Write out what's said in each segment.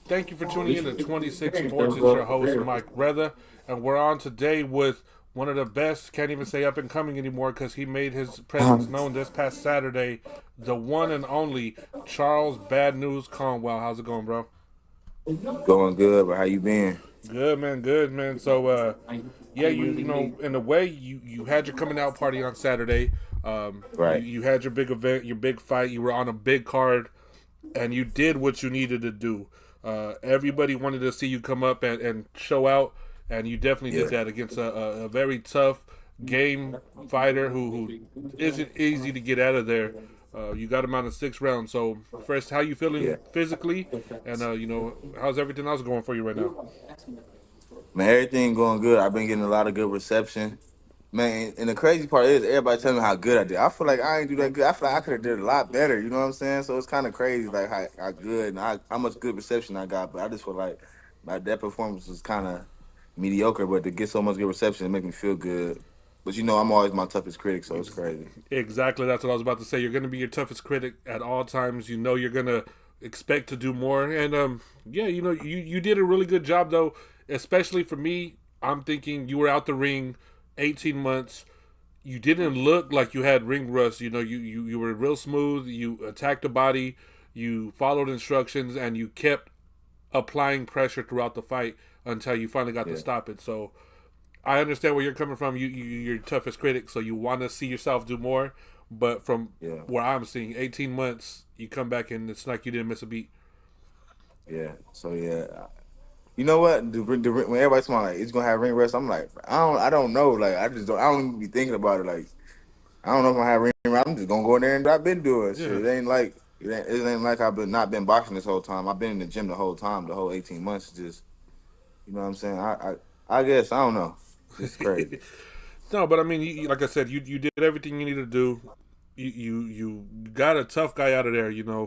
Thank you for tuning in to 26 Sports. It's your host, Mike Rether, and we're on today with one of the best, can't even say up and coming anymore because he made his presence known this past Saturday, the one and only Charles Bad News Conwell. How's it going, bro? Going good, but how you been? Good, man, good, man. So, yeah, you know, in a way, you had your coming out party on Saturday. You, Right. you had your big event, your big fight. You were on a big card, and you did what you needed to do. Everybody wanted to see you come up and show out, and you definitely did Yeah. that against a very tough game fighter who isn't easy to get out of there. You got him out in 6 rounds. So first, how you Yeah. feeling physically, and how's everything else going for you right now? Man, everything going good. I've been getting a lot of good reception. Man, and the crazy part is everybody telling me how good I did. I feel like I ain't do that good. I feel like I could have did a lot better. You know what I'm saying? So it's kind of crazy, like how good and how much good reception I got. But I just feel like that performance was kind of mediocre. But to get so much good reception, it make me feel good. But I'm always my toughest critic, so it's crazy. Exactly, that's what I was about to say. You're going to be your toughest critic at all times. You know you're going to expect to do more, and yeah, you did a really good job though. Especially for me, I'm thinking you were out the ring 18 months. You didn't look like you had ring rust. You were real smooth. You attacked the body. You followed instructions, and you kept applying pressure throughout the fight until you finally got to Yeah, stop it. So I understand where you're coming from. You're your toughest critic, so you want to see yourself do more. But from yeah, where I'm seeing, 18 months, you come back and it's like you didn't miss a beat. yeah. So yeah, you know what? When everybody's talking like it's gonna have ring rust, I'm like, I don't know. Like I don't even be thinking about it. Like I don't know if I'm gonna have ring rust. I'm just gonna go in there and I've been doing shit. Yeah, It ain't like I've been not been boxing this whole time. I've been in the gym the whole time, the whole 18 months. Just you know what I'm saying. I guess I don't know. It's crazy. no, but I mean, like I said, you did everything you needed to do. You got a tough guy out of there. Yeah,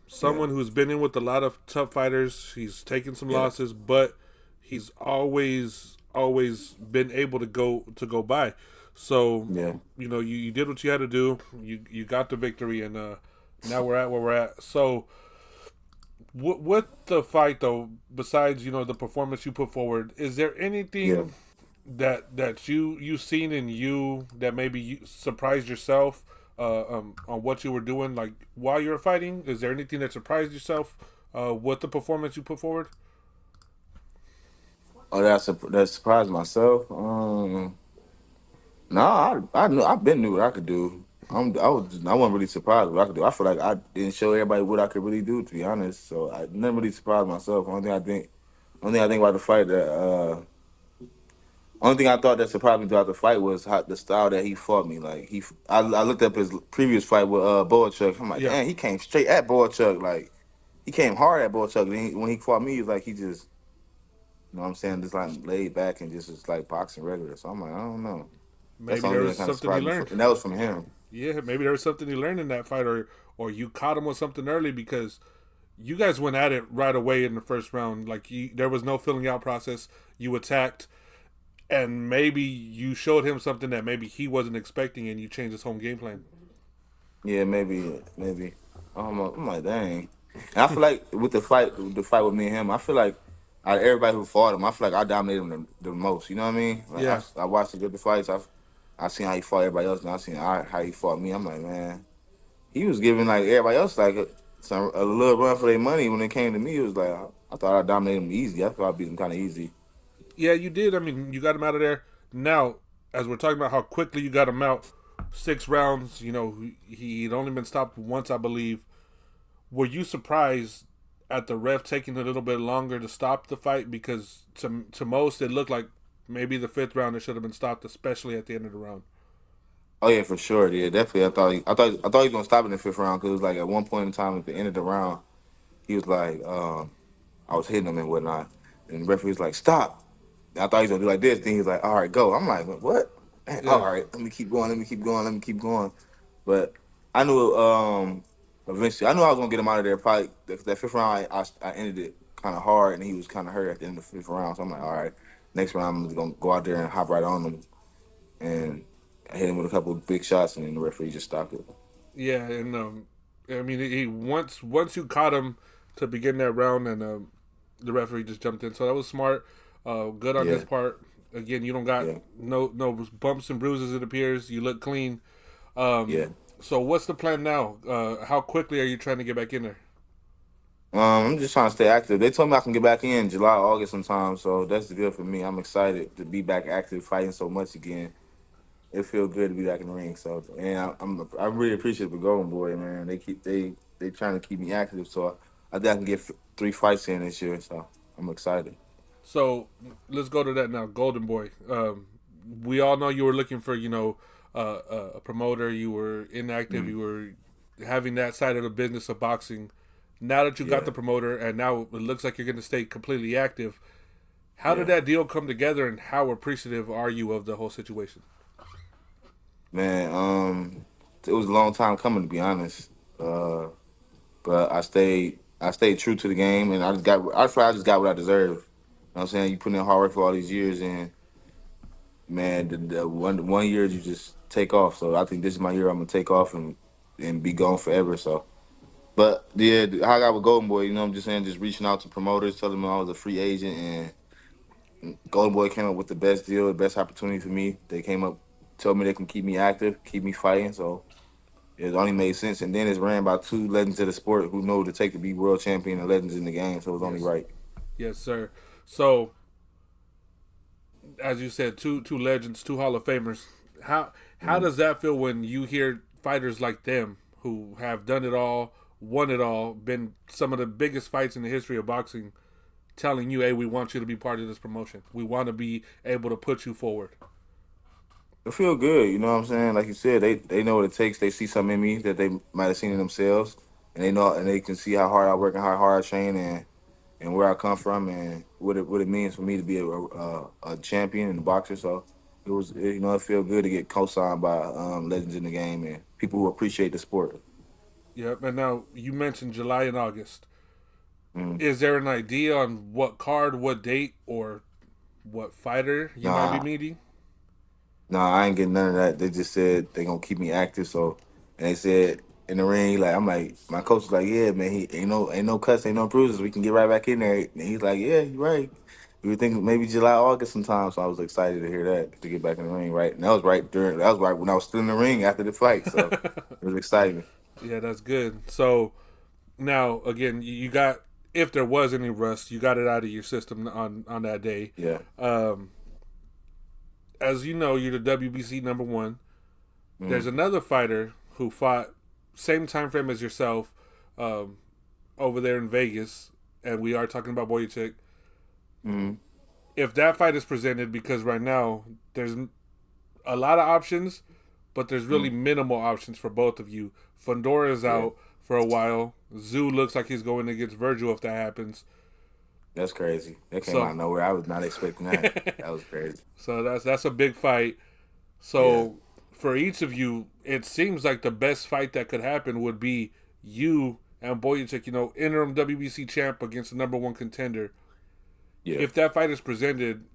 Someone who's been in with a lot of tough fighters. He's taken some yeah, losses, but he's always been able to go by. So yeah, you did what you had to do. You got the victory, and now we're at where we're at. So with the fight though, besides the performance you put forward, is there yeah. anything that you seen in you that maybe you surprised yourself on what you were doing like while you were fighting? Is there anything that surprised yourself with the performance you put forward? Oh, that surprised myself. No, I knew I've been knew what I could do. I wasn't really surprised what I could do. I feel like I didn't show everybody what I could really do, to be honest. So I never really surprised myself. Only thing I think about the fight that only thing I thought that surprised me throughout the fight was the style that he fought me. Like I looked up his previous fight with Boachuk. I'm like, Yeah, damn, he came straight at Boachuk. Like he came hard at Boachuk. Then when he fought me, he was like he just you know what I'm saying, just like laid back and just was like boxing regular. So I'm like, I don't know. That's the maybe only there thing was that kind of something you surprised me, learned. and that was from him. Yeah, maybe there was something you learned in that fight, or you caught him with something early because you guys went at it right away in the first round. Like there was no filling out process. You attacked, and maybe you showed him something that maybe he wasn't expecting, and you changed his home game plan. Yeah, maybe. I'm like, dang. And I feel like with the fight with me and him, I feel like out of everybody who fought him, I feel like I dominated him the most. You know what I mean? Like Yeah, I watched the good fights. I seen how he fought everybody else, and I seen how he fought me. I'm like, man, he was giving like everybody else like a little run for their money. When it came to me, it was like I thought I dominated him easy. I thought I beat him kind of easy. yeah, you did. I mean, you got him out of there. Now, as we're talking about how quickly you got him out, 6 rounds. He'd only been stopped once, I believe. Were you surprised at the ref taking a little bit longer to stop the fight? Because to most, it looked like maybe the fifth round it should have been stopped, especially at the end of the round. Oh yeah, for sure. Yeah, definitely. I thought he was gonna stop in the fifth round because it was like at one point in time at the end of the round, he was like, I was hitting him and whatnot, and the referee was like, "Stop." And I thought he was gonna do like this. Then he's like, "All right, go." I'm like, "What?" Man, all Yeah, right, let me keep going. Let me keep going. Let me keep going. But I knew eventually I knew I was gonna get him out of there. Probably that fifth round, I ended it kind of hard, and he was kind of hurt at the end of the fifth round. So I'm like, all right, next round I'm just gonna go out there and hop right on him, and I hit him with a couple of big shots, and then the referee just stopped it. yeah, and I mean, he once you caught him, to begin that round, and the referee just jumped in. So that was smart. Good on his Yeah, part. Again, you don't got yeah, no bumps and bruises. It appears you look clean. Um, yeah. so what's the plan now? How quickly are you trying to get back in there? I'm just trying to stay active. They told me I can get back in July, August sometime, so that's good for me. I'm excited to be back active, fighting so much again. It feels good to be back in the ring. So, and I'm really appreciative of Golden Boy, man. They trying to keep me active, so I think I can get 3 fights in this year. So I'm excited. So let's go to that now. Golden Boy. We all know you were looking for a promoter. You were inactive. Mm, You were having that side of the business of boxing. Now that you got yeah, the promoter, and now it looks like you're going to stay completely active. How did yeah, that deal come together, and how appreciative are you of the whole situation? man. It was a long time coming to be honest. Uh, but I stayed true to the game, and I feel like I just got what I deserve. You know what I'm saying? You put in hard work for all these years, and man, the one year you just take off. So I think this is my year. I'm gonna take off and be gone forever. So, but yeah, how I got with Golden Boy, I'm just saying, just reaching out to promoters, telling them I was a free agent, and Golden Boy came up with the best deal, the best opportunity for me. They came up, told me they can keep me active, keep me fighting. So it only made sense. And then it's ran by two legends of the sport who know what it take to be world champion and legends in the game. So it was only Yes, right. yes, sir. So as you said, two legends, two Hall of Famers. How Mm. does that feel when you hear fighters like them who have done it all, won it all, been some of the biggest fights in the history of boxing, telling you, "Hey, we want you to be part of this promotion. We want to be able to put you forward." It feel good, you know what I'm saying? Like you said, they know what it takes. They see something in me that they might have seen in themselves, and they can see how hard I work and how hard I train and where I come from and what it means for me to be a champion and a boxer. So it feel good to get co-signed by legends in the game and people who appreciate the sport. Yep. And now you mentioned July and August. Mm. Is there an idea on what card, what date, or what fighter you might be Nah, meeting? nah, I ain't getting none of that. They just said they gonna keep me active. So, and they said in the ring, like I'm like, my coach was like, yeah, man, he ain't no cuts, ain't no bruises. We can get right back in there. And he's like, yeah, you're right. We were thinking maybe July, August sometime. So I was excited to hear that to get back in the ring, right? And that was right when I was still in the ring after the fight. So it was exciting. Yeah, that's good. So now again, you got, if there was any rust, you got it out of your system on that day. Yeah. Um, as you know, you're the WBC number one. There's Mm, another fighter who fought same time frame as yourself, um, over there in Vegas, and we are talking about Boyachik. mm, If that fight is presented, because right now there's a lot of options, but there's really mm. minimal options for both of you. Fundora is Yeah. out for a while. Zoo looks like he's going against Virgil if that happens. That's crazy. That came out So, of nowhere. I was not expecting that. That was crazy. so that's a big fight. Yeah. So for each of you, it seems like the best fight that could happen would be you and Boyachik, interim WBC champ against the number one contender. Yeah. If that fight is presented,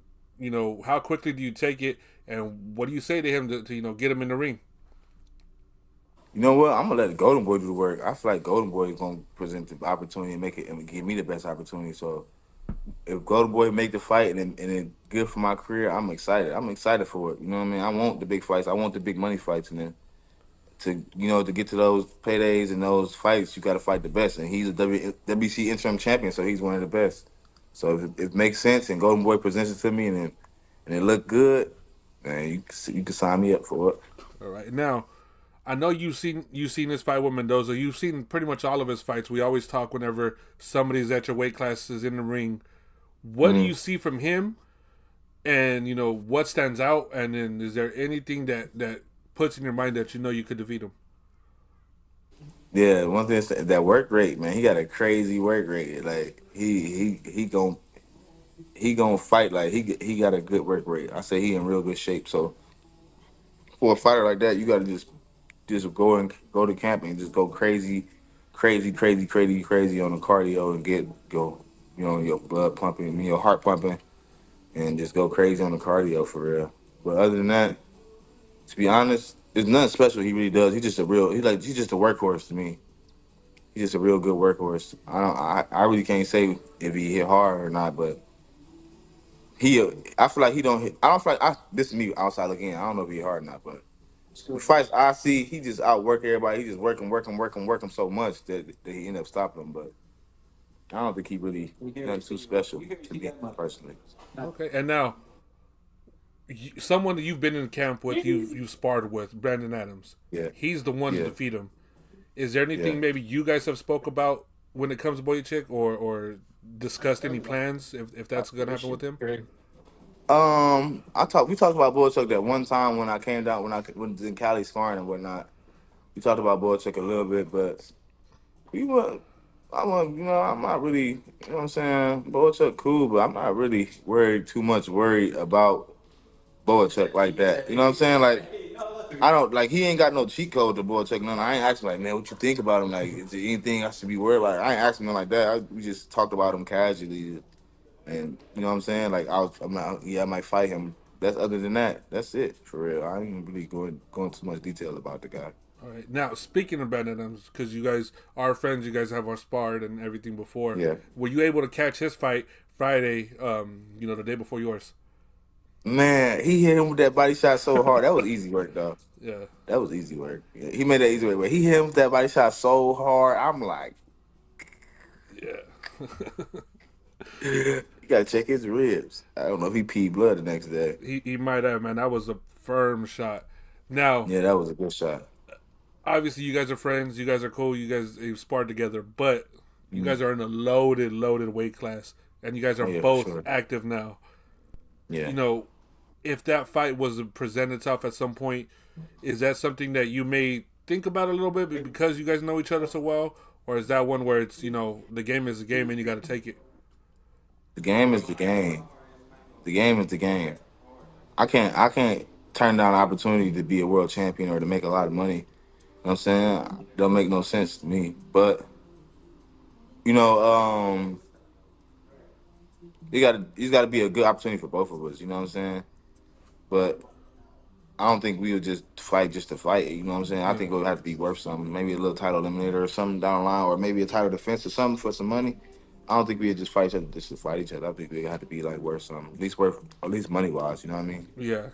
how quickly do you take it, and what do you say to him to get him in the ring? You know what? I'm gonna let Golden Boy do the work. I feel like Golden Boy is gonna present the opportunity and make it and give me the best opportunity. So if Golden Boy make the fight and it good for my career, I'm excited. I'm excited for it. You know what I mean? I want the big fights. I want the big money fights, and then to get to those paydays and those fights, you got to fight the best. And he's a WBC interim champion, so he's one of the best. So if it makes sense and Golden Boy presents it to me and it look good, man, you can sign me up for it. All right, now I know you've seen this fight with Mendoza. You've seen pretty much all of his fights. We always talk whenever somebody's at your weight classes in the ring. What do Mm. you see from him, and what stands out? And then is there anything that puts in your mind that you could defeat him? Yeah, one thing is that work rate, man. He got a crazy work rate. Like he gonna fight like he got a good work rate. I say he in real good shape. So for a fighter like that, you got to just go to camp and just go crazy, crazy, crazy, crazy, crazy on the cardio and go, your blood pumping, your heart pumping, and just go crazy on the cardio for real. But other than that, to be honest, there's nothing special he really does. He's just a workhorse to me. He's just a real good workhorse. I really can't say if he hit hard or not, but he. I feel like he don't hit. I don't feel like this is me outside looking in. I don't know if he hard or not, but the fights I see, he just outwork everybody. He just work him so much that he end up stopping him. But I don't think he really nothing too special to me personally. Okay, and now someone that you've been in camp with, you've sparred with, Brandon Adams. Yeah, He's the one to yeah, defeat him. Is there yeah. anything maybe you guys have spoke about when it comes to Boyachik, or discussed any plans if that's gonna happen with him? We talked about Boychuk that one time when I came down when I was in Cali sparring and whatnot. We talked about Boychuk a little bit, but we were. I'm not really, you know what I'm saying? Boychuk cool, but I'm not really too much worried about Boychuk like that. You know what I'm saying? Like, I don't, like, he ain't got no cheat code to Boychuk. No, I ain't asking, like, man, what you think about him? Like, is there anything I should be worried about? I ain't asking him like that. We just talked about him casually. And you know what I'm saying? Like I'm not. Yeah, I might fight him. That's other than that. That's it for real. I ain't really going too much detail about the guy. All right. Now, speaking of Brandon Adams, because you guys are friends, you guys have our sparred and everything before. Yeah, Were you able to catch his fight Friday? The day before yours. man, he hit him with that body shot so hard. That was easy work, though. Yeah. That was easy work. Yeah, he made that easy work. But he hit him with that body shot so hard. I'm like, Yeah. you gotta check his ribs. I don't know if he peed blood the next day. he might have, man. That was a firm shot. Now, Yeah, that was a good shot. obviously, you guys are friends. You guys are cool. You guys you've sparred together, but you Mm. guys are in a loaded weight class, and you guys are Oh yeah, for both sure. active now. Yeah. You know, if that fight was to present itself at some point, is that something that you may think about a little bit because you guys know each other so well, or is that one where it's the game is the game and you got to take it? The game is the game. The game is the game. I can't turn down an opportunity to be a world champion or to make a lot of money. You know what I'm saying? Don't make no sense to me. But you know, it's gotta be a good opportunity for both of us, you know what I'm saying? But I don't think we would just fight just to fight, you know what I'm saying? I Yeah, think it would have to be worth something. Maybe a little title eliminator or something down the line, or maybe a title defense or something for some money. I don't think we would just fight each other just to fight each other. I think we have to be like worth something. At least money wise, you know what I mean? yeah.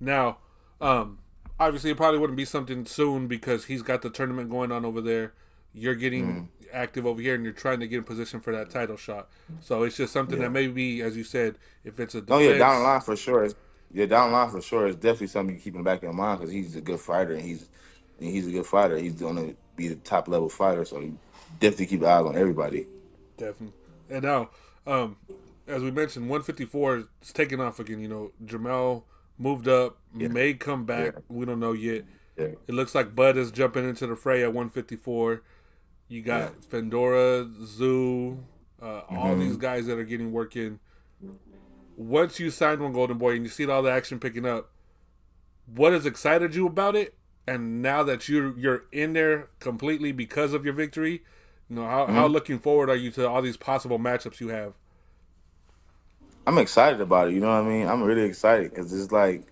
Now, um, obviously, it probably wouldn't be something soon because he's got the tournament going on over there. You're getting Mm. active over here, and you're trying to get in position for that title shot. So it's just something that Yeah. maybe, as you said, if it's a Oh yeah, down the defense, line for sure. Yeah, down the line for sure. It's definitely something you keep in the back of your mind because he's a good fighter and he's a good fighter. He's gonna be the top level fighter, so you definitely keep eyes on everybody. definitely. And now, um, as we mentioned, 154 is taking off again. Jamel moved up, Yeah, may come yeah, back. We don't know yet. yeah, It looks like Bud is jumping into the fray at 154. You yeah. got Fendora, Zoo, all these Hmm. guys that are getting work in. Once you signed one Golden Boy and you see all the action picking up, what has excited you about it? And now that you're in there completely because of your victory, how Hmm. looking forward are you to all these possible matchups you have? I'm excited about it. You know what I mean? I'm really excited because it's like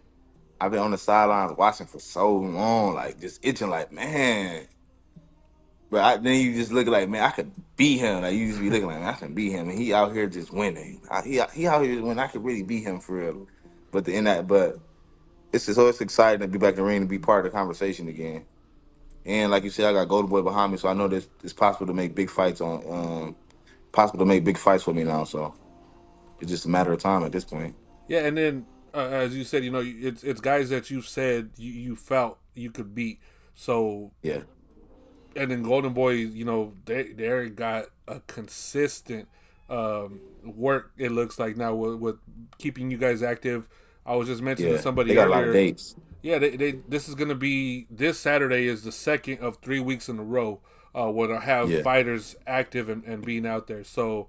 I've been on the sidelines watching for so long, like just itching, like man. Then you just look like, man, I could beat him. Like you just be looking like, man, I can beat him, and he out here just winning. He out here just winning. I could really beat him for real. But it's exciting to be back in the ring and be part of the conversation again. And like you said, I got Golden Boy behind me, so I know this it's possible to make big fights possible to make big fights for me now. So it's just a matter of time at this point. Yeah, and then as you said, it's guys that you said you felt you could beat. So Yeah, and then Golden Boy, they got a consistent work. It looks like now with keeping you guys active. I was just mentioning to yeah, they somebody got a lot of earlier. dates. Yeah, this is gonna be this Saturday is the second of 3 weeks in a row where they'll have Yeah, fighters active and being out there. So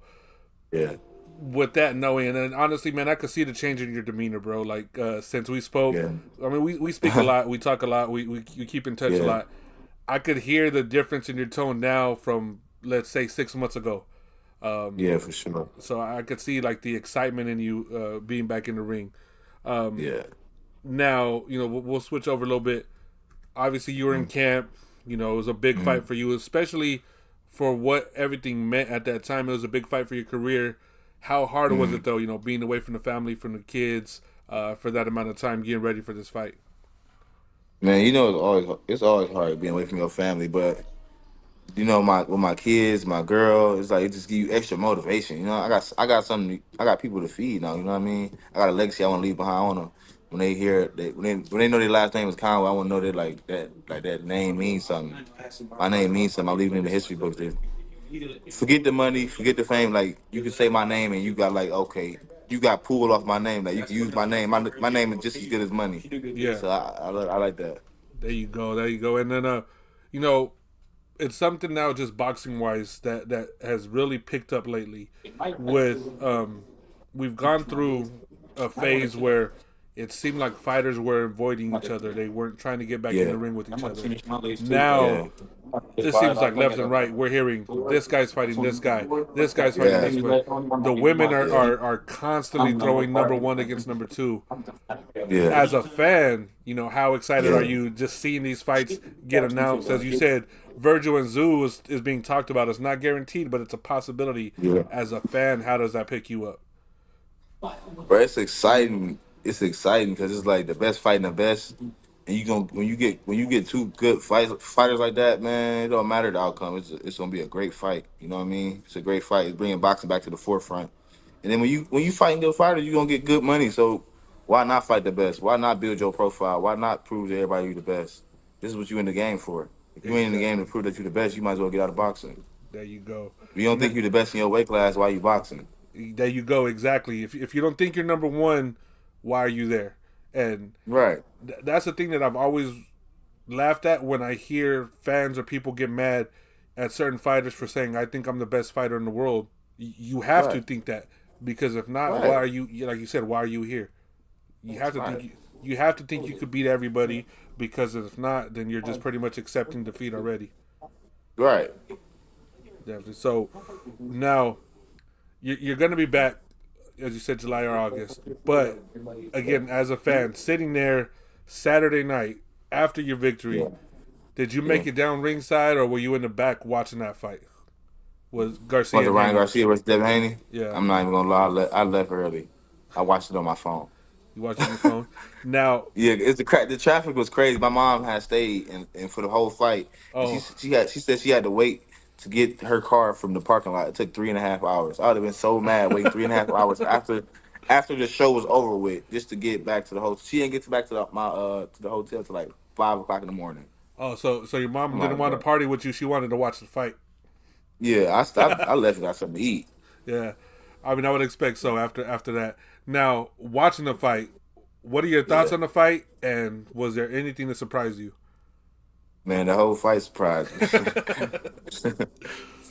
yeah, with that knowing, and then honestly, man, I could see the change in your demeanor, bro. Like since we spoke, yeah, I mean, we speak a lot, we talk a lot, we keep in touch a yeah, lot. I could hear the difference in your tone now from let's say 6 months ago. Um, yeah, for sure. so I could see like the excitement in you being back in the ring. Um, Yeah, Now we'll switch over a little bit. Obviously, you were in mm, camp. It was a big mm, fight for you, especially for what everything meant at that time. It was a big fight for your career. How hard was it though? Being away from the family, from the kids, for that amount of time, getting ready for this fight. Man, it's always hard being away from your family, but my with my kids, my girl, it's like it just give you extra motivation. I got people to feed now. You know what I mean? I got a legacy I want to leave behind. I want to when they know their last name is Conwell, I want to know that that name means something. My name means something. I'm leaving in the history books. That forget the money, forget the fame. Like you can say my name and you got like okay, you got pulled off my name. Like you can use my name. My name is just as good as money. Yeah, So I like that. there you go, there you go. And then you know, it's something now just boxing wise that has really picked up lately. With we've gone through a phase where it seemed like fighters were avoiding each other. They weren't trying to get back in Yeah, the ring with each other. Now yeah, it seems like left and right we're hearing this guy's fighting this guy's fighting yeah, this guy. The women are constantly throwing number one against number two. yeah, As a fan, how excited are yeah, you just seeing these fights get announced? As you said, Virgil and Zoo is being talked about. It's not guaranteed, but it's a possibility. yeah. As a fan, how does that pick you up? But it's exciting. It's exciting because it's like the best fighting the best, and you gonna when you get two good fighters like that, man, it don't matter the outcome. It's gonna be a great fight. You know what I mean? It's a great fight. It's bringing boxing back to the forefront. And then when you fighting good fighters, you gonna get good money. So why not fight the best? Why not build your profile? Why not prove to everybody you the best? This is what you in the game for. If you ain't in the game Exactly. to prove that you the best, you might as well get out of boxing. There you go. If you don't think you the best in your weight class, why you boxing? There you go. Exactly. If you don't think you're number one, why are you there? And Right. that's the thing that I've always laughed at when I hear fans or people get mad at certain fighters for saying, "I think I'm the best fighter in the world." You have to Right. think that, because if not, why Right. are you, like you said, why are you here? You have to think Right. you have to think you could beat everybody, because if not, then you're just pretty much accepting defeat already. Right. Definitely. So now you're going to be back, as you said, July or August. But again, as a fan, sitting there Saturday night after your victory, Yeah. did you Yeah. make it down ringside, or were you in the back watching that fight? Was Was Garcia it and Ryan Haney? Garcia versus Devin Haney? Yeah, I'm not even gonna lie. I left early. I watched it on my phone. you watched it on your phone. Now, Yeah, the traffic was crazy. My mom had stayed and for the whole flight, and oh, she said she had to wait to get her car from the parking lot. It took 3.5 hours. I would have been so mad waiting 3.5 hours after the show was over with just to get back to the hotel. She didn't get back to the hotel till like 5 o'clock in the morning. so your mom I'm didn't like, want to bro. party with you. She wanted to watch the fight. Yeah, I left and got something to eat. Yeah, I mean, I would expect so after that. Now, watching the fight, what are your thoughts Yeah. on the fight? And was there anything that surprised you? Man, the whole fight surprised me.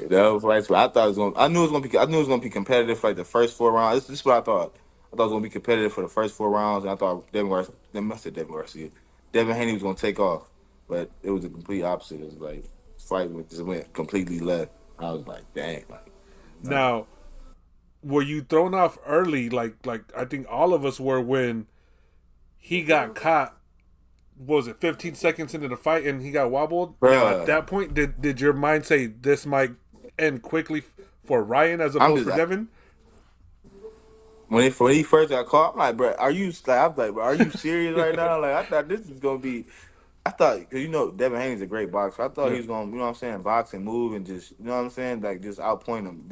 The whole fight, I thought it was going. I knew it was gonna be competitive for like the first 4 rounds. This is what I thought. I thought it was gonna be competitive for the first 4 rounds, and I thought Devin Garcia, Devin Haney was gonna take off, but it was the complete opposite. It was like just went completely left. I was like, dang, like, no. Now, were you thrown off early? Like I think all of us were when he got caught. What was it 15 seconds into the fight and he got wobbled? Now, at Bruh, that point, did your mind say this might end quickly for Ryan as I'm opposed just for Devin? when he first got caught, I'm like, bro, I'm like, bro, are you serious right now? Like, I thought this was gonna be. I thought, cause Devin Haney's a great boxer. I thought he Yeah. was gonna, what I'm saying, box and move and just, you know what I'm saying, like just outpoint him,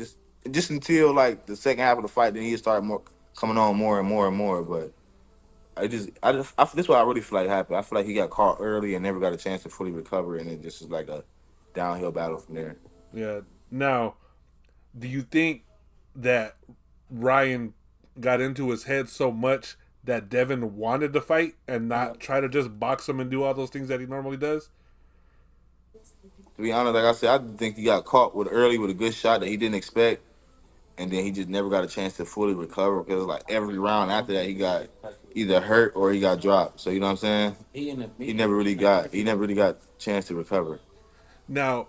just until like the second half of the fight. Then he started more coming on more and more and more. But this is what I really feel like happened. I feel like he got caught early and never got a chance to fully recover, and it just was like a downhill battle from there. Yeah. Now, do you think that Ryan got into his head so much that Devin wanted to fight and not try to just box him and do all those things that he normally does? To be honest, like I said, I think he got caught early with a good shot that he didn't expect, and then he just never got a chance to fully recover because like every round after that he got either hurt or he got dropped. So you know what I'm saying? He never really got a chance to recover. Now,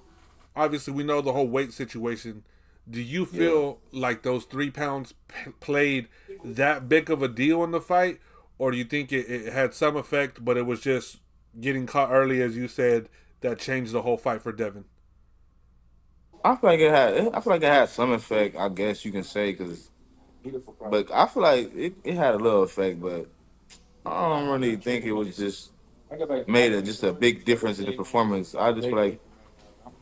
obviously, we know the whole weight situation. Do you Yeah. feel like those 3 pounds played that big of a deal in the fight, or do you think it had some effect, but it was just getting caught early, as you said, that changed the whole fight for Devin? I feel like it had. I feel like it had some effect. I guess you can say because, but I feel like it had a little effect, but I don't really think it was just made just a big difference in the performance. I just feel like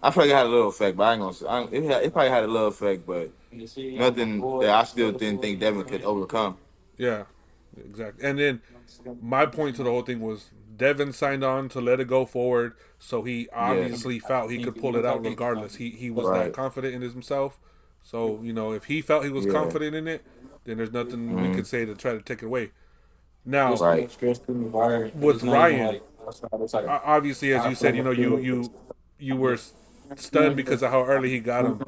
I feel like it had a little effect, but I ain't gonna say it probably had a little effect, but nothing that I still didn't think Devin could overcome. Yeah, exactly. And then my point to the whole thing was Devin signed on to let it go forward, so he Yeah, obviously felt he could pull it out regardless. He was that right. confident in himself. So if he felt he was Yeah, confident in it, then there's nothing we mm-hmm. could say to try to take it away. Now Right. with Ryan, obviously as you said, you were stunned because of how early he got him.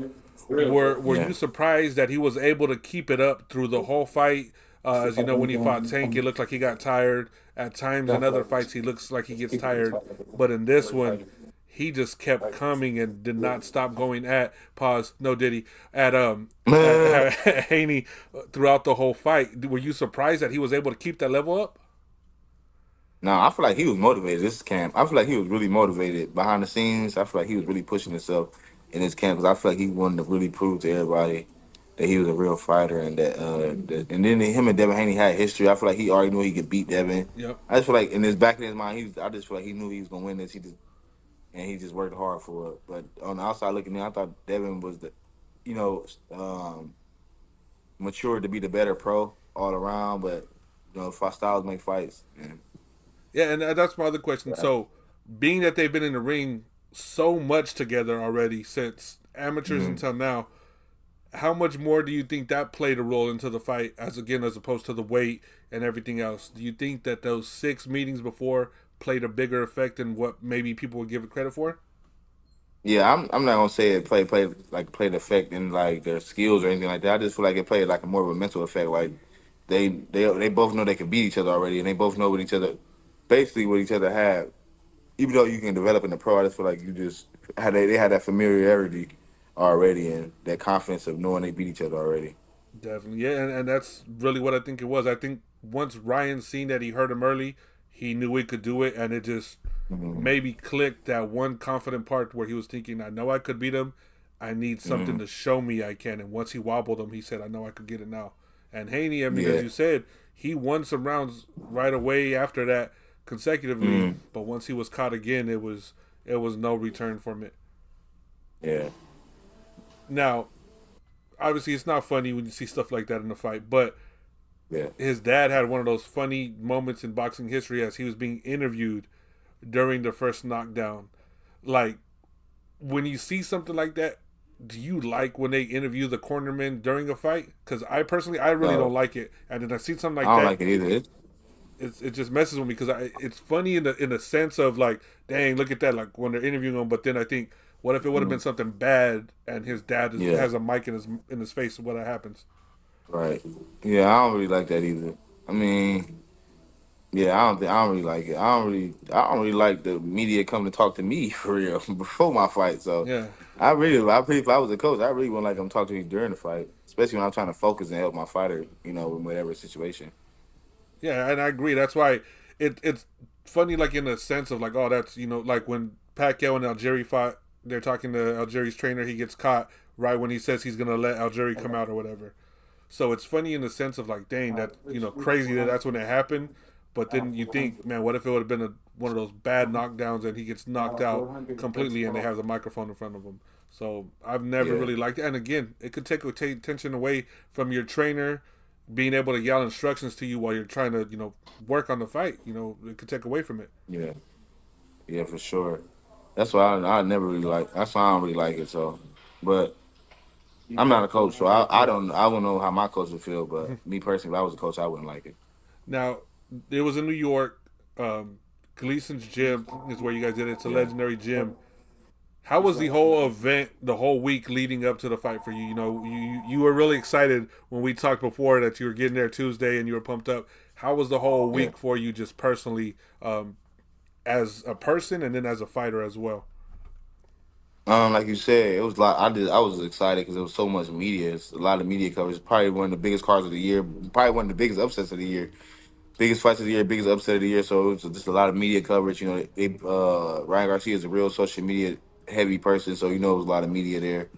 Were Yeah. you surprised that he was able to keep it up through the whole fight? As you know, when he fought Tank, it looked like he got tired. At times in other fights, he looks like he gets tired. But in this one, he just kept coming and did not stop going at pause. No, did he at Haney throughout the whole fight? Were you surprised that he was able to keep that level up? No, I feel like he was motivated this camp. I feel like he was really motivated behind the scenes. I feel like he was really pushing himself in this camp because I feel like he wanted to really prove to everybody that he was a real fighter and and then him and Devin Haney had history. I feel like he already knew he could beat Devin. Yep, I just feel like in his back of his mind, I just feel like he knew he was gonna win this. He just worked hard for it. But on the outside looking in, I thought Devin was you know, um, matured to be the better pro all around. But styles make fights. And, yeah, and that's my other question. So, being that they've been in the ring so much together already since amateurs mm-hmm. until now, how much more do you think that played a role into the fight as opposed to the weight and everything else? Do you think that those 6 meetings before played a bigger effect than what maybe people would give it credit for? Yeah, I'm not gonna say it played effect in like their skills or anything like that. I just feel like it played like a more of a mental effect. Like they both know they can beat each other already, and they both know what each other basically what each other have. Even though you can develop in the pro, I just feel like you just had they had that familiarity already and that confidence of knowing they beat each other already. Definitely, yeah, and that's really what I think it was. I think once Ryan seen that he hurt him early, he knew he could do it, and it just Mm-hmm. maybe clicked that one confident part where he was thinking, "I know I could beat him. I need something Mm-hmm. to show me I can." And once he wobbled him, he said, "I know I could get it now." And Haney, I mean, as Yeah. you said, he won some rounds right away after that consecutively. Mm-hmm. But once he was caught again, it was no return from it. Yeah. Now, obviously, it's not funny when you see stuff like that in a fight, but Yeah. his dad had one of those funny moments in boxing history as he was being interviewed during the first knockdown. Like, when you see something like that, do you like when they interview the cornerman during a fight? Because I really don't No, like it. And then I see something like I don't that, like it either. it just messes with me because it's funny in the sense of like, dang, look at that, like when they're interviewing him. But then I think, what if it would have been something bad and his dad Yeah. has a mic in his face? What happens? Right. Yeah, I don't really like that either. I mean, yeah, I don't really like it. I don't really like the media coming to talk to me for real before my fight. So Yeah, if I was a coach, I really wouldn't like them to talk to me during the fight, especially when I'm trying to focus and help my fighter, in whatever situation. yeah, and I agree. That's why it's funny, like in the sense of like, oh, that's like when Pacquiao and Algieri fought. They're talking to Algieri's trainer. He gets caught right when he says he's gonna let Algieri come out or whatever. So it's funny in the sense of like, dang, that crazy that's when it happened. But then you think, man, what if it would have been one of those bad knockdowns and he gets knocked out completely and they have the microphone in front of him. So I've never Yeah. really liked it. And again, it could take tension away from your trainer being able to yell instructions to you while you're trying to, work on the fight. It could take away from it. Yeah. Yeah, for sure. That's why I never really like. That's why I don't really like it. So, but I'm not a coach, so I wouldn't know how my coach would feel. But me personally, if I was a coach, I wouldn't like it. Now, it was in New York. Gleason's gym is where you guys did it. It's a Yeah. legendary gym. How was the whole event, the whole week leading up to the fight for you? You were really excited when we talked before that you were getting there Tuesday and you were pumped up. How was the whole Yeah. week for you, just personally, as a person and then as a fighter as well? Like you said, it was like I was excited because there was so much media. It's a lot of media coverage. Probably one of the biggest cards of the year. Probably one of the biggest upsets of the year. Biggest fights of the year. Biggest upset of the year. So it was just a lot of media coverage. Ryan Garcia is a real social media heavy person, so it was a lot of media there.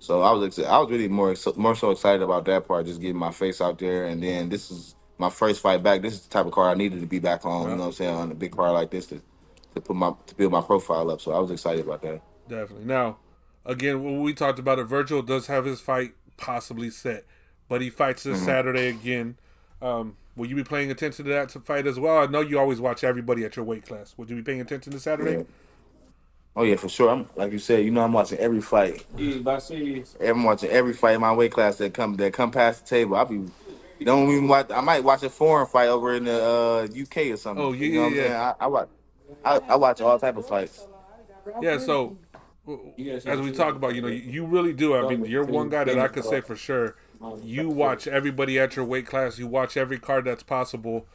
So I was really more so excited about that part, just getting my face out there, and then this is my first fight back. This is the type of card I needed to be back on. You Yeah, know what I'm saying, on a big card like this to build my profile up. So I was excited about that. definitely. Now, again, when we talked about it, Virgil does have his fight possibly set, but he fights this Hmm. Saturday again. Will you be paying attention to that to fight as well? I know you always watch everybody at your weight class. Would you be paying attention this Saturday? Yeah. Oh yeah, for sure. I'm like you said. You know, I'm watching every fight. I'm watching every fight in my weight class that come past the table. I'll be. You don't even watch. I might watch a foreign fight over in the UK or something. Oh, yeah, You know what I'm yeah, saying? I watch all type of fights. yeah. So, as we talk about, you really do. I mean, you're one guy that I could say for sure. You watch everybody at your weight class. You watch every card that's possible.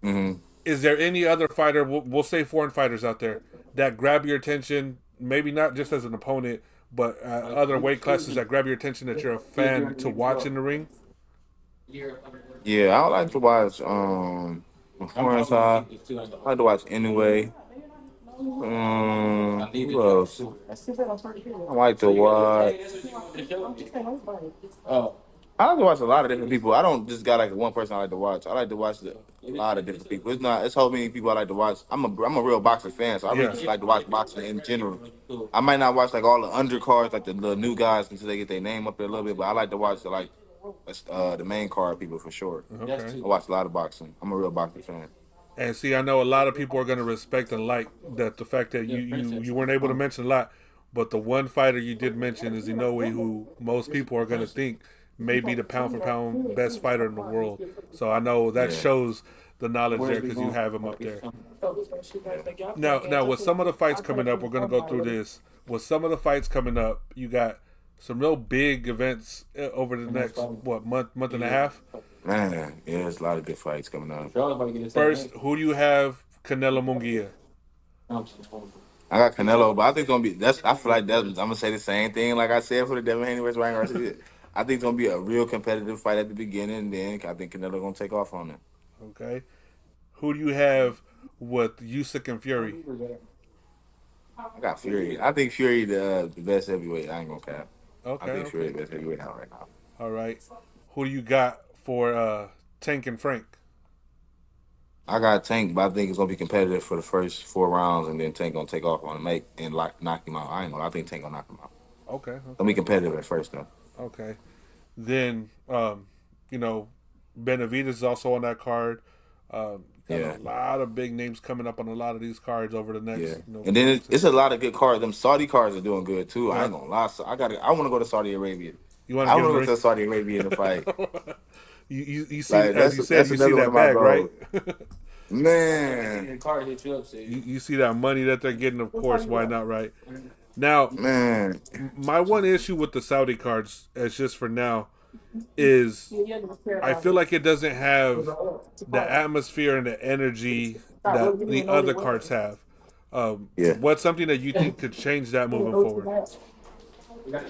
Hmm. Is there any other fighter? We'll say foreign fighters out there that grab your attention. Maybe not just as an opponent, but other weight classes that grab your attention that you're a fan to watch in the ring. Yeah, I like to watch on foreign side. I like to watch anyway. Who else? I like to watch. I like to watch a lot of different people. I don't just got like one person I like to watch. I like to watch a lot of different people. It's so many people I like to watch. I'm a real boxing fan, so I really Yeah. just like to watch boxing in general. I might not watch like all the undercards, like the new guys until they get their name up there a little bit, but I like to watch the main card people for sure. Okay. I watch a lot of boxing. I'm a real boxing fan. And see, I know a lot of people are going to respect and like that the fact that you weren't able to mention a lot, but the one fighter you did mention is Inoue, who most people are going to think may be the pound for pound best fighter in the world. So I know that Yeah. shows the knowledge there because you have him up there. Now, with some of the fights coming up, we're going to go through this. With some of the fights coming up, you got some real big events over the next month and a half. Man, yeah, there's a lot of good fights coming up. First, who do you have? Canelo Munguia. I got Canelo, but I think it's gonna be that's. I feel like that's. I'm gonna say the same thing like I said for the Devin Haney versus Ryan Garcia. I think it's gonna be a real competitive fight at the beginning, and then I think Canelo gonna take off on it. Okay. Who do you have with Usyk and Fury? I got Fury. I think Fury the best heavyweight. I ain't gonna cap. I Okay, think Fury okay. the best heavyweight out right now. All right. Who do you got for Tank and Frank? I got Tank, but I think it's gonna be competitive for the first 4 rounds, and then Tank gonna take off on him, make and knock him out. I ain't know. I think Tank gonna knock him out. Okay, Gonna be okay, competitive at first though. okay. Then, you know, Benavidez is also on that card. Got Yeah. a lot of big names coming up on a lot of these cards over the Yeah, next, and few then months. it's a lot of good cards. Them Saudi cards are doing good too. I Yeah. ain't gonna lie. So I want to go to Saudi Arabia. You want to I get want in to the go to Saudi Arabia in the fight. ring? You see, Like as you said, that's you see another one that of my bag, right? goals. Man, You see that money that they're getting, of course. Why not, right? Now, man. my one issue with the Saudi cards, as just for now, is I feel like it doesn't have the atmosphere and the energy that the other cards have. Yeah, What's something that you think could change that moving forward?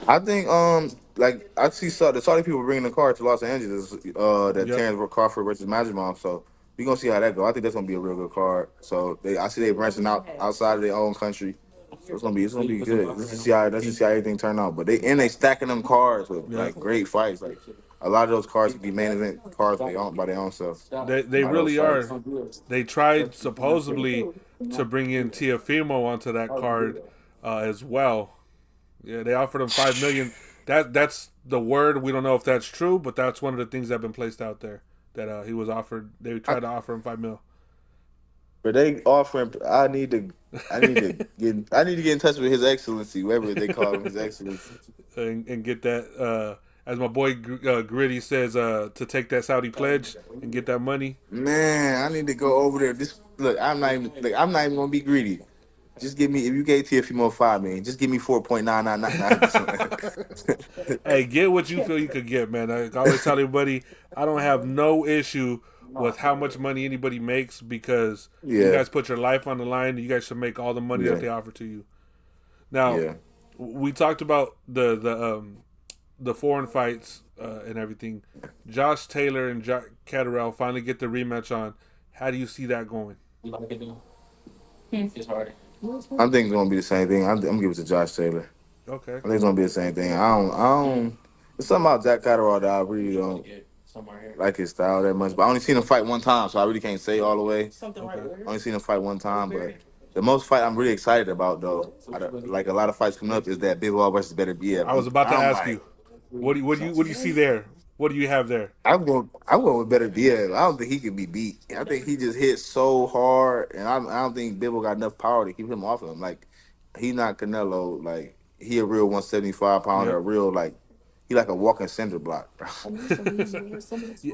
I think like I see the Saudi people bringing the card to Los Angeles. That Yep. Terrence Crawford versus Majimov. So we gonna see how that go. I think that's gonna be a real good card. So I see they branching out outside of their own country. So it's gonna be good. Let's just see how everything turn out. But they stacking them cards with Yeah. like great fights. Like a lot of those cards could be main event cards by their own self. They A lot of those really fights. are. They tried supposedly to bring in Tiafimo onto that card as well. Yeah, they offered him 5 million. That's the word. We don't know if that's true, but that's one of the things that have been placed out there that he was offered. They tried to offer him 5 mil. But they offering. I need to get in touch with His Excellency, whatever they call him, His Excellency. And get that. As my boy Gritty says, to take that Saudi pledge and get that money. Man, I need to go over there. This look, I'm not even gonna be greedy. Just give me if you gave TFM 5 million, just give me 4.9999%. Hey, get what you feel you could get, man. I always tell everybody I don't have no issue with how much money anybody makes because you Yeah, guys put your life on the line. You guys should make all the money that yeah, they offer to you. Now, yeah. we talked about the foreign fights and everything. Josh Taylor and Jack Catterall finally get the rematch on. How do you see that going? I think it's gonna be the same thing. I'm gonna give it to Josh Taylor. Okay. I think it's gonna be the same thing. I don't. It's something about Jack Catterall that I really don't like his style that much. But I only seen him fight one time, so I really can't say all the way. Okay. I only seen him fight one time, but the most fight I'm really excited about though, like a lot of fights coming up, is that Big Wall versus Better I was BF. about to I'm ask like, you, what do you see there? What do you have there? I'm going with Better BF. I don't think he can be beat. I think he just hits so hard, and I don't think Bibble got enough power to keep him off of him. Like he not Canelo. Like he a real 175 pounder, Yep. a real like he like a walking cinder block, bro. Yeah,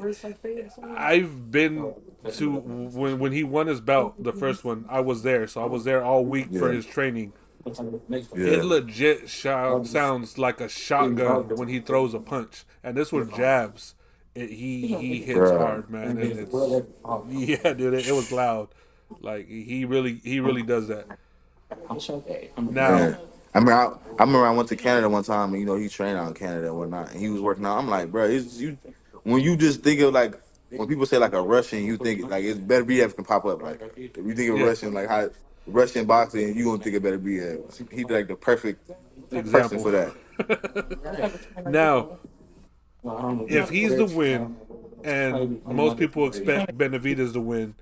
I've been to when he won his belt, the first one. I was there, so I was there all week for Yeah, his training. It yeah, legit sounds like a shotgun when he throws a punch, and this was jabs. He hits bro. hard, man, and it's yeah, dude. It was loud. Like he really does that. Now, Man. I remember I went to Canada one time, and he trained out in Canada and whatnot, and he was working out. I'm like, bro, it's you when you just think of like when people say like a Russian, you think like it's better BF can pop up. Like if you think of yeah, Russian, like how Russian boxing, you gonna think of better BF. He's like the perfect person example. for that. Now, if he's the win, and most people expect Benavidez to win,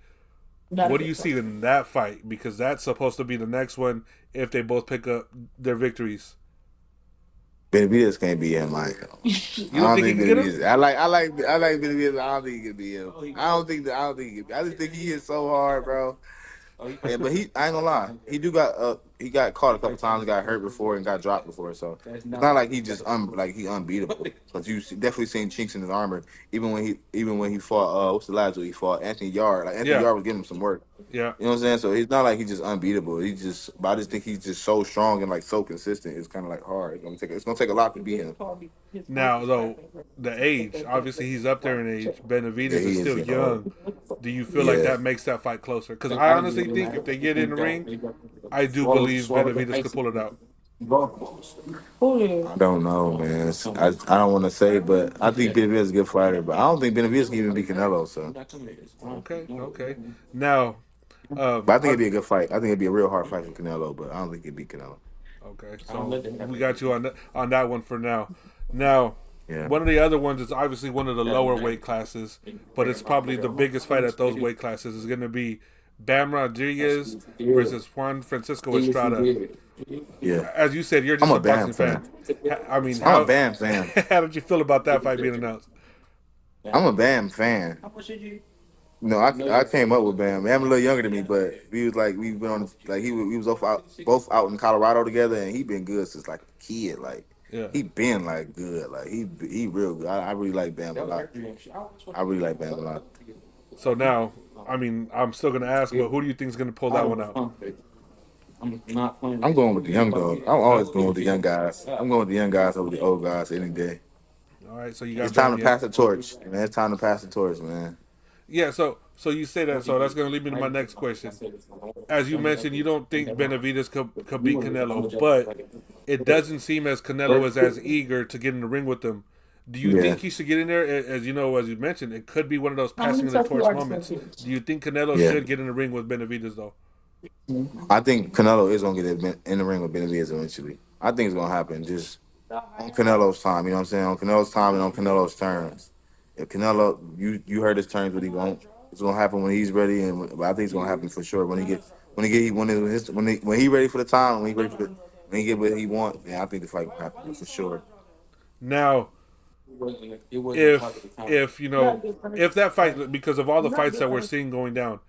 what do you see in that fight? Because that's supposed to be the next one if they both pick up their victories. Benavidez can't be him. Like I You don't don't think he think can get him? Benavidez. I like Benavidez. I don't think he can be him. I don't think he can be. I just think he hits so hard, bro. Yeah, but I ain't gonna lie, he got caught a couple times, got hurt before, and got dropped before. So it's not like he just like he unbeatable. But definitely seen chinks in his armor. Even when he fought what's the last one he fought, Anthony Yard. Like Anthony Yeah, Yard was giving him some work. yeah. You know what I'm saying? So it's not like he's just unbeatable. But I just think he's just so strong and like so consistent. It's kind of like hard. It's gonna take a lot to beat him. Now though, the age, obviously he's up there in age. Yeah, Benavidez is he is. still young. Do you feel like Yeah. that makes that fight closer? Because I honestly think if they get in the ring, I do believe Benavidez could pull it out. I don't know, man. I don't want to say, but I think Benavidez is a good fighter. But I don't think Benavidez can even beat Canelo. So, Okay, okay. Now, but I think I, it'd be a good fight. I think it'd be a real hard fight for Canelo. But I don't think it'd beat Canelo. okay, so we got you on that one for now. Now, Yeah. one of the other ones is obviously one of the lower weight classes, but it's probably the biggest fight at those weight classes is going to be Bam Rodriguez versus Juan Francisco Estrada. Yeah. As you said, you're I'm just a a Bam boxing fan. fan. I mean, I'm a how Bam fan. how did you feel about that fight being announced? I'm a Bam fan. No, I came up with Bam. Bam a little younger than me, but we've been on like we was both out in Colorado together, and he been good since like a kid. Like Yeah. he been like good. Like he real good. I really like Bam a lot. I really like Bam a lot. So now, I mean, I'm still going to ask, but who do you think is going to pull that one out? I'm going with the young dog. I'm always going with the young guys. I'm going with the young guys over the old guys any day. All right, so you It's got time Bam. to Yeah. pass the torch, man. It's time to pass the torch, man. Yeah, so you say that, so that's going to lead me to my next question. As you mentioned, you don't think Benavidez could beat Canelo, but it doesn't seem as Canelo is as eager to get in the ring with him. Do you Yeah. think he should get in there? As you know, as you mentioned, it could be one of those passing of the torch moments. Do you think Canelo Yeah. should get in the ring with Benavidez, though? I think Canelo is gonna get in the ring with Benavidez eventually. I think it's gonna happen just on Canelo's time. You know what I'm saying? On Canelo's time and on Canelo's terms. If Canelo, you heard his terms, what he won't. It's gonna happen when he's ready, but I think it's gonna happen for sure when he ready for the time, when he get what he want. Yeah, I think the fight will happen for sure. Now, if you know, if that fight, because of all the fights that we're seeing going down,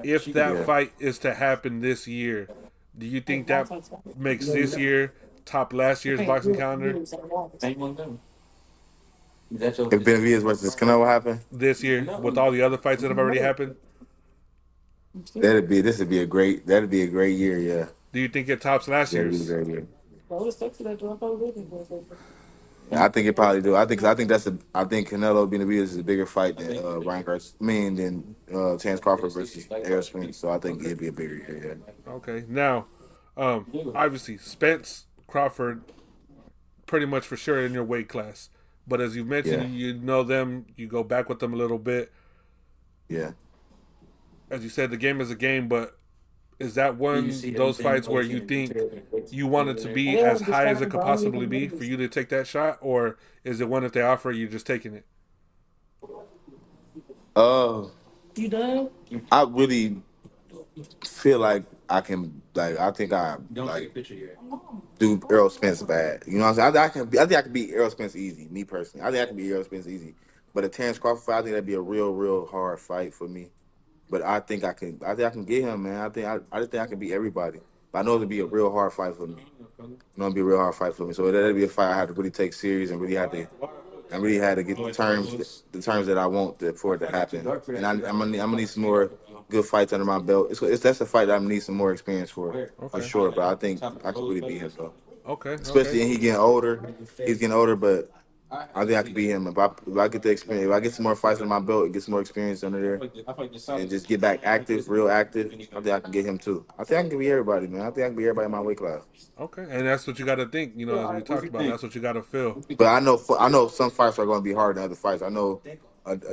if that Yeah. fight is to happen this year, do you think that makes this year top last year's boxing calendar? If Benavidez versus Canelo happen, This year, with all the other fights that have already happened, that'd be a great year. Yeah, do you think it tops last that'd be a year's? great year. Yeah, I think it probably do. I think Canelo Benavidez is a bigger fight than Ryan Garcia. I mean, than Terence Crawford versus Errol Spence. So I think it'd be a bigger year. Yeah. Okay, now, obviously, Spence Crawford, pretty much for sure in your weight class. But as you mentioned, Yeah. you know them, you go back with them a little bit. Yeah. As you said, the game is a game, but Is that one those fights where you think you want it to be as high as it could possibly be for you to take that shot, or is it one if they offer you just taking it? Uh, I really feel like I can like I think I like do Errol Spence bad. You know what I'm saying? I think I can beat Errol Spence easy. Me personally, I think I can beat Errol Spence easy. But a Terrence Crawford fight, I think that'd be a real hard fight for me. But I think I can. I think I can get him, man. I just think I can beat everybody. But I know it'll be a real hard fight for me. It'll be a real hard fight for me. So that'll be a fight I have to really take serious and really have to. I really had to get the terms that I want for it to happen. And I'm gonna need some more good fights under my belt. That's a fight that I'm gonna need some more experience for Okay. sure. But I think I can really beat him though. Okay. Okay. Especially and he getting older. He's getting older, but I think I can beat him if I get the experience. If I get some more fights under my belt and get some more experience under there, and just get back active, real active, I think I can get him too. I think I can beat everybody, man. I think I can beat everybody in my weight class. Okay. And that's what you got to think. You know, as we talked about, that's what you got to feel. But I know some fights are going to be harder than other fights. I know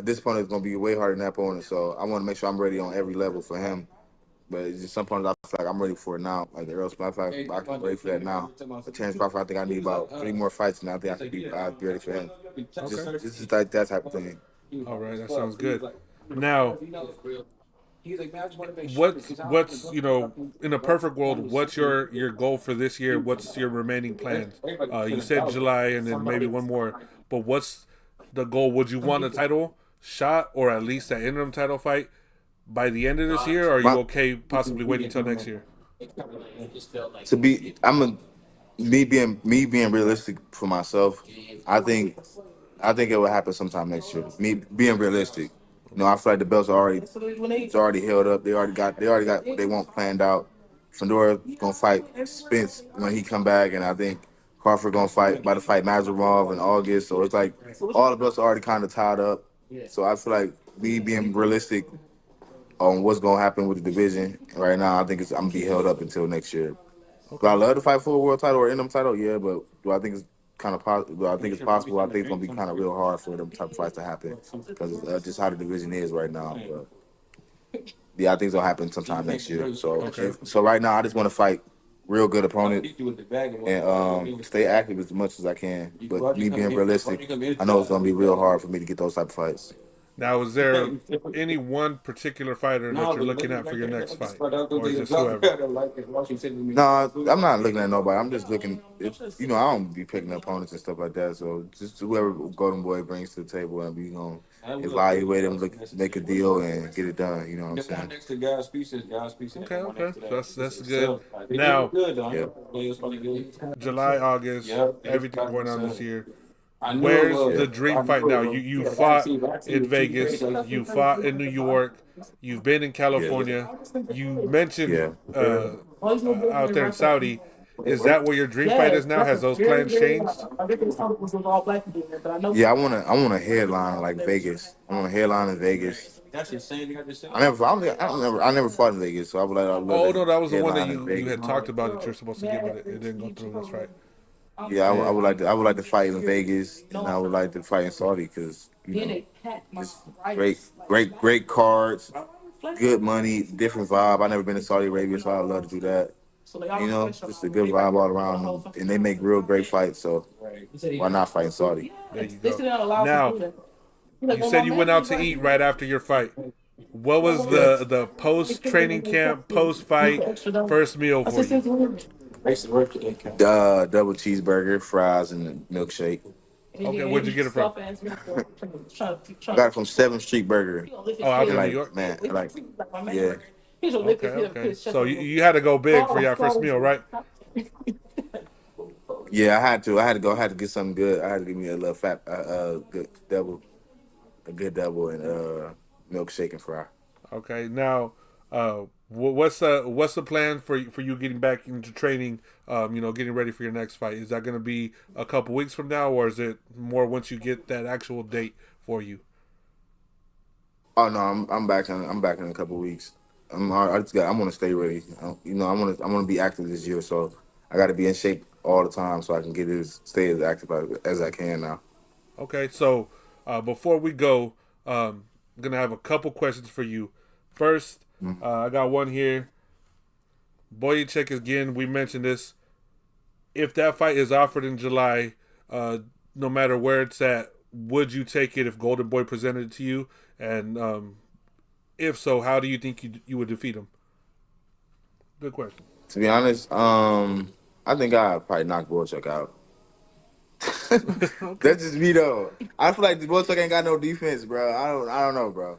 this opponent is going to be way harder than that opponent, so I want to make sure I'm ready on every level for him. But it's just some opponents I feel like I'm ready for it now. Like the Earl Spence, I feel like I'm ready for that now. The Terrence Crawford, I think I need about 3 more fights, and I think I'll be ready for him. Okay. Just like that type of thing. All right. That sounds good. Now, what's in a perfect world, what's your goal for this year? What's your remaining plans? You said July and then maybe one more, but what's the goal? Would you want a title shot or at least an interim title fight by the end of this year, or are you okay possibly waiting until next year? To be, I'm a me being realistic for myself. I think I think it will happen sometime next year. Me being realistic, I feel like the belts are already held up. They already got what they want planned out. Fedora gonna fight Spence when he come back, and I think Crawford gonna about to fight Mazarov in August. So it's like all the belts are already kind of tied up. So I feel like me being realistic on what's gonna happen with the division right now, I think I'm gonna be held up until next year. Do I Okay. love to fight for a world title or interim title? Yeah, but do I think it's kind of possible? Do I think it's possible? I think it's gonna be kind of real hard for them type of fights to happen because just how the division is right now. But yeah, I think it's gonna happen sometime next year. So Okay. so right now, I just want to fight real good opponent and stay active as much as I can. But me being realistic, I know it's gonna be real hard for me to get those type of fights. Now, is there any one particular fighter that you're looking at for your next fight, or is this whoever? No, I'm not looking at nobody. I'm just looking. I don't be picking opponents and stuff like that. So just whoever Golden Boy brings to the table, and we gonna evaluate him, make a deal, and get it done. You know what I'm saying? Okay, okay, that's good. Now, Yeah. July, August, everything going on this year. Where's the dream fight now? You fought in Vegas, you fought in New York, you've been in Yeah. California. You mentioned Yeah. out there in Saudi. Is that where your dream fight is now? Has those plans changed? Yeah, I want a headline like Vegas. I want a headline in Vegas. I never fought in Vegas, so I would love Oh no, that a was the one that headline in you Vegas. had talked about that you're supposed to get, but it didn't go through. That's right. Yeah, I And would like to fight in Vegas, and I would like to fight in Saudi because just great cards, good money, different vibe. I never been to Saudi Arabia, so I'd love to do that. Just a good vibe all around, and they make real great fights. So why not fight in Saudi? there you go. Now, you said you went out to eat right after your fight. What was Yeah. the post training camp, post fight, first meal for you? Double cheeseburger, fries, and milkshake. Okay, where'd you get it from? I got it from 7th Street Burger. Oh, out And in New York. yeah. Okay, okay. So you had to go big for your first meal, right? Yeah, I had to. I had to get something good. I had to give me a little fat, good double, a good double, and milkshake and fry. Okay. Now, what's the plan for you getting back into training? Getting ready for your next fight. Is that going to be a couple weeks from now, or is it more once you get that actual date for you? Oh no, I'm back in a couple weeks. I want to stay ready. I want to be active this year, so I got to be in shape all the time so I can stay as active as I can now. Okay. So before we go, I'm gonna have a couple questions for you. First, I got one here. Boyacek again. We mentioned this. If that fight is offered in July, uh, no matter where it's at, would you take it if Golden Boy presented it to you? And if so, how do you think you would defeat him? Good question. To be honest, I think I probably knock Boychuk out. Okay. That's just me though. I feel like the Boychuk ain't got no defense, bro. I don't know, bro.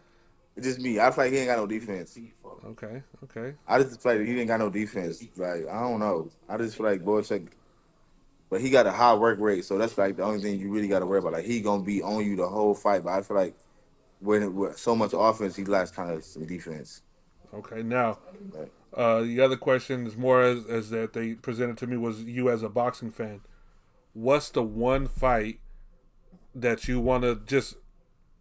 It's just me. I feel like he ain't got no defense. Okay. Okay. I just feel like he ain't got no defense. Like I don't know. I just feel like Boychuk, but he got a high work rate, so that's like the only thing you really got to worry about. Like he gonna be on you the whole fight, but I feel like when with so much offense, he lacks kind of some defense. Okay. Now, Like, the other question is more as that they presented to me was you as a boxing fan. What's the one fight that you want to just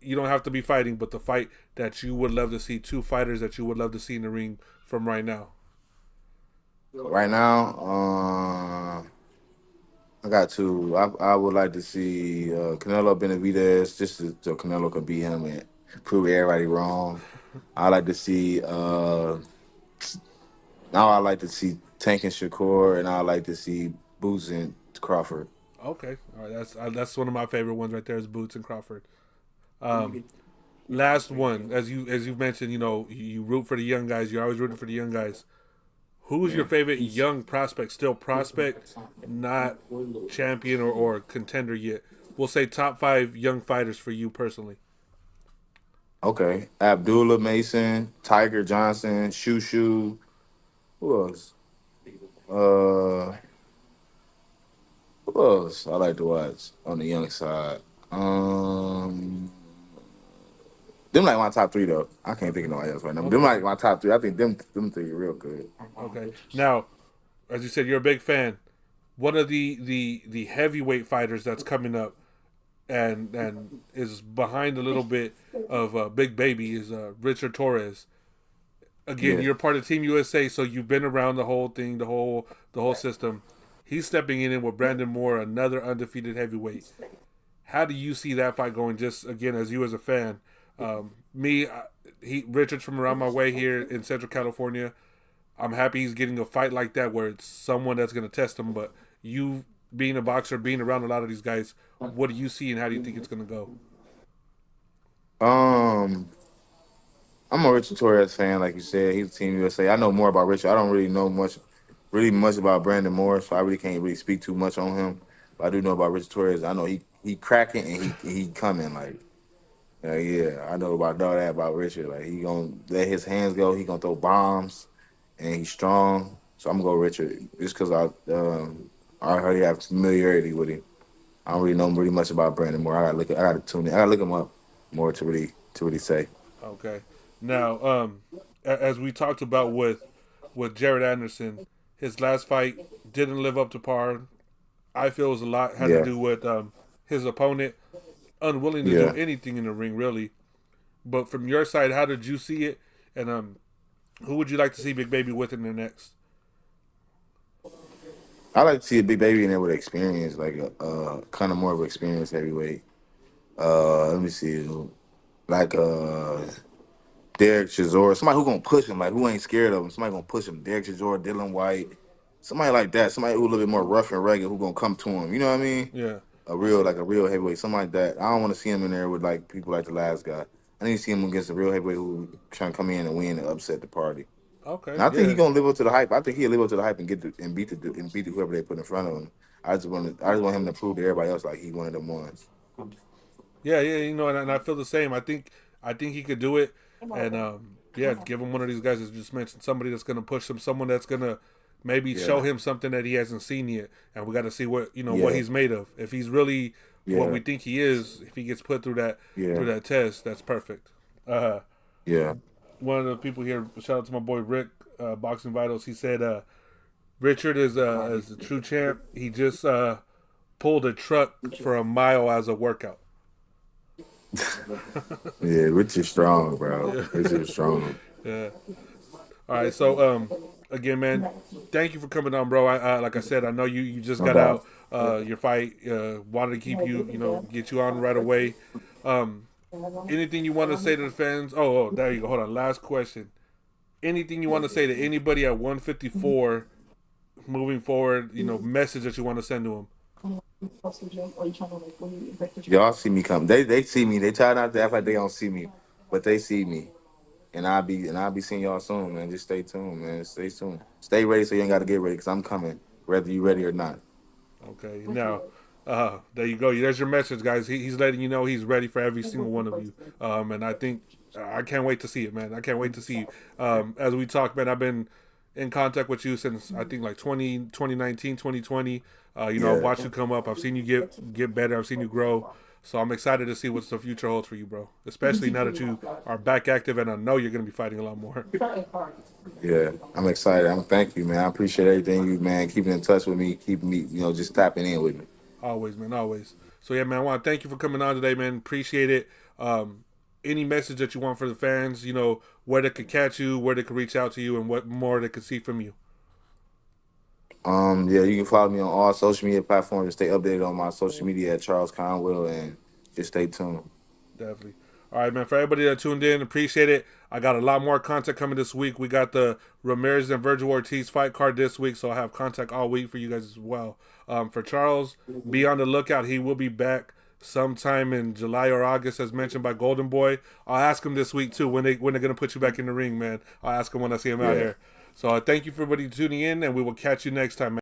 you don't have to be fighting, but the fight that you would love to see, two fighters that you would love to see in the ring from right now? right now, I got two. I would like to see Canelo Benavidez just so Canelo can beat him and prove everybody wrong. I like to see now I like to see Tank and Shakur, and I like to see Boots and Crawford. Okay, all right. That's one of my favorite ones right there is Boots and Crawford. Um, Last one, as you've mentioned, you root for the young guys. You're always rooting for the young guys. Who's your Yeah. favorite young prospect? Still prospect, not champion or contender yet. We'll say top five young fighters for you personally. Okay. Abdullah Mason, Tiger Johnson, Shoo Shoo. Who else? Uh, who else I like to watch on the young side? Them like my top three though. I can't think of nobody else right now. But them Okay, like my top three. I think them three are real good. okay. Now, as you said, you're a big fan. One of the heavyweight fighters that's coming up and is behind a little bit of Big Baby is Richard Torres. Again, Yeah. you're part of Team USA, so you've been around the whole thing, the whole system. He's stepping in with Brandon Moore, another undefeated heavyweight. How do you see that fight going? Just again, as you as a fan, me, Richard's from around my way here in Central California. I'm happy he's getting a fight like that where it's someone that's going to test him. But you being a boxer, being around a lot of these guys, what do you see and how do you think it's going to go? Um, I'm a Richard Torres fan, like you said. He's Team USA. I know more about Richard. I don't really know really much about Brandon Moore, so I really can't really speak too much on him. But I do know about Richard Torres. I know he cracking and he coming like. Yeah, I know about all that about Richard. Like he gonna let his hands go. He gonna throw bombs, and he's strong. So I'm gonna go Richard just because I already have familiarity with him. I don't really know really much about Brandon Moore. I gotta tune in. I gotta look him up more to really say. Okay. Now, as we talked about with Jared Anderson, his last fight didn't live up to par. I feel it was a lot had to Yeah, do with his opponent unwilling to do yeah. anything in the ring, really. But from your side, how did you see it? And who would you like to see Big Baby with in the next? I like to see a big baby in there with experience, like a kind of more of an experienced heavyweight. Let me see, like Derek Chisora, somebody who gonna push him, like who ain't scared of him. Somebody gonna push him. Derek Chisora, Dylan White, somebody like that. Somebody who a little bit more rough and rugged, who gonna come to him. You know what I mean? Yeah. A real heavyweight, something like that. I don't want to see him in there with like people like the last guy. I need to see him against a real heavyweight who trying to come in and win and upset the party. Okay. And I think Yeah. he's gonna live up to the hype. I think he'll live up to the hype and beat whoever they put in front of him. I just want him to prove to everybody else like he one of them ones. Yeah. Yeah. And I feel the same. I think he could do it. And yeah, give him one of these guys that just mentioned, somebody that's going to push him, someone that's going to maybe show Yeah, him something that he hasn't seen yet, and we got to see what yeah, he's made of. If he's really what yeah, we think he is, if he gets put through that yeah, test, that's perfect. Uh, yeah. One of the people here, shout out to my boy Rick, Boxing Vitals. He said Richard is a true champ. He just pulled a truck for a mile as a workout. Yeah, Richard's strong, bro. Yeah. Richard's strong. Yeah. All right. So again, man, thank you for coming on, bro. I like I said, I know you just No got doubt. out your fight. Wanted to keep you, get you on right away. Um, Anything you want to say to the fans? Oh, there you go. Hold on. Last question. anything you want to say to anybody at 154 moving forward, message that you want to send to them. Y'all see me come. They see me. They try not to act like they don't see me, but they see me. And I'll be seeing y'all soon, man. Just stay tuned, man. Stay tuned. Stay ready so you ain't gotta get ready, cause I'm coming, whether you ready or not. Okay, now there you go. There's your message, guys. He's letting you know he's ready for every single one of you. And I think I can't wait to see it, man. I can't wait to see you. As we talk, man, I've been in contact with you since I think like 2019, 2020. I've Yeah. watched you come up. I've seen you get better. I've seen you grow. So I'm excited to see what the future holds for you, bro. Especially now that you are back active, and I know you're going to be fighting a lot more. Yeah, I'm excited. Thank you, man. I appreciate everything you, man, keeping in touch with me, keeping me, just tapping in with me. Always, man, always. So yeah, man, I want to thank you for coming on today, man. Appreciate it. Any message that you want for the fans, where they could catch you, where they could reach out to you, and what more they could see from you. Yeah, you can follow me on all social media platforms and stay updated on my social media at Charles Conwell, and just stay tuned. Definitely. All right, man. For everybody that tuned in, appreciate it. I got a lot more content coming this week. We got the Ramirez and Virgil Ortiz fight card this week, so I have content all week for you guys as well. For Charles, be on the lookout. He will be back sometime in July or August, as mentioned by Golden Boy. I'll ask him this week too when they're gonna put you back in the ring, man. I'll ask him when I see him out Yeah. here. So thank you for everybody tuning in, and we will catch you next time, man.